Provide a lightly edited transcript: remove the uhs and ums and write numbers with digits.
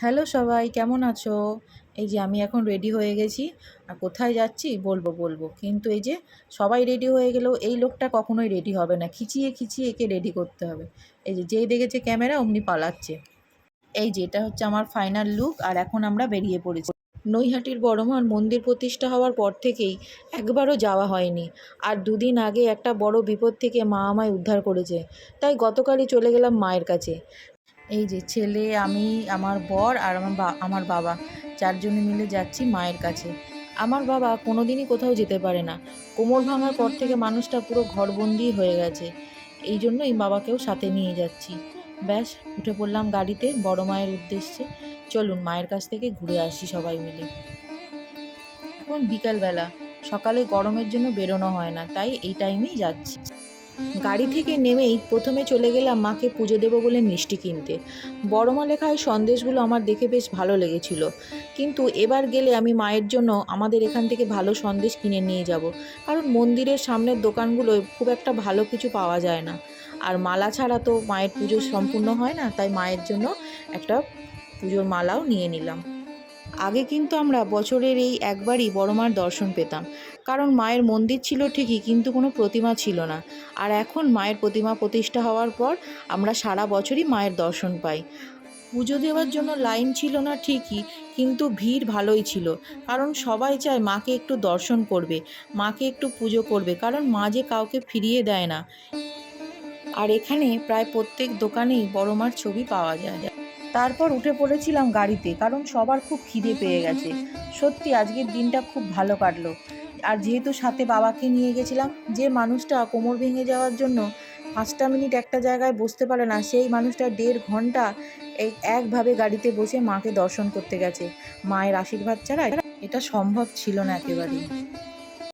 Hello সবাই, কেমন আছো? এই যে আমি এখন রেডি হয়ে গেছি। আর কোথায় যাচ্ছি বলবো, কিন্তু এই যে সবাই রেডি হয়ে গেলেও এই লোকটা কখনোই রেডি হবে না, খিচিয়ে খিচিয়ে একে রেডি করতে হবে। এই যে যেই দেখেছে ক্যামেরা অমনি পালাচ্ছে। এই যে এটা হচ্ছে আমার ফাইনাল লুক, আর এখন আমরা বেরিয়ে পড়েছি। নৈহাটির বড়মার মন্দির প্রতিষ্ঠা হওয়ার পর থেকেই একবারও যাওয়া হয়নি। আর দুদিন আগে একটা বড় বিপদ থেকে মা আমায় উদ্ধার করেছে, তাই গতকালই চলে গেলাম মায়ের কাছে। এই যে ছেলে, আমি, আমার বর আর আমার বাবা, চারজনে মিলে যাচ্ছি মায়ের কাছে। আমার বাবা কোনোদিনই কোথাও যেতে পারে না। কোমর ভাঙার পর থেকে মানুষটা পুরো ঘরবন্দি হয়ে গেছে। এই জন্যই বাবাকেও সাথে নিয়ে যাচ্ছি। ব্যাস, উঠে পড়লাম গাড়িতে বড় মায়ের উদ্দেশ্যে। চলুন মায়ের কাছ থেকে ঘুরে আসি সবাই মিলে। এখন বিকালবেলা, সকালে গরমের জন্য বেরোনো হয় না, তাই এই টাইমেই যাচ্ছি। গাড়ি থেকে নেমেই প্রথমে চলে গেলাম মাকে পুজো দেবো বলে মিষ্টি কিনতে। বড়মা লেখা এই সন্দেশগুলো আমার দেখে বেশ ভালো লেগেছিল, কিন্তু এবার গেলে আমি মায়ের জন্য আমাদের এখান থেকে ভালো সন্দেশ কিনে নিয়ে যাব, কারণ মন্দিরের সামনের দোকানগুলোয় খুব একটা ভালো কিছু পাওয়া যায় না। আর মালা ছাড়া তো মায়ের পুজো সম্পূর্ণ হয় না, তাই মায়ের জন্য একটা পুজোর মালাও নিয়ে নিলাম। আগে কিন্তু আমরা বছরের এই একবারই বড়মার দর্শন পেতাম, কারণ মায়ের মন্দির ছিল ঠিকই, কিন্তু কোনো প্রতিমা ছিল না। আর এখন মায়ের প্রতিমা প্রতিষ্ঠা হওয়ার পর আমরা সারা বছরই মায়ের দর্শন পাই। পুজো দেওয়ার জন্য লাইন ছিল না ঠিকই, কিন্তু ভিড় ভালোই ছিল, কারণ সবাই চায় মাকে একটু দর্শন করবে, মাকে একটু পুজো করবে, কারণ মা যে কাউকে ফিরিয়ে দেয় না। আর এখানে প্রায় প্রত্যেক দোকানেই বড় মার ছবি পাওয়া যায়। তারপর উঠে পড়েছিলাম গাড়িতে, কারণ সবার খুব খিদে পেয়ে গেছে। সত্যি আজকের দিনটা খুব ভালো কাটলো। আর যেহেতু সাথে বাবাকে নিয়ে গেছিলাম, যে মানুষটা কোমর ভেঙে যাওয়ার জন্য 5টা মিনিট একটা জায়গায় বসতে পারে না, সেই মানুষটা 1.5 ঘন্টা এই একভাবে গাড়িতে বসে মাকে দর্শন করতে গেছে। মায়ের আশীর্বাদ ছাড়া এটা সম্ভব ছিল না একেবারেই।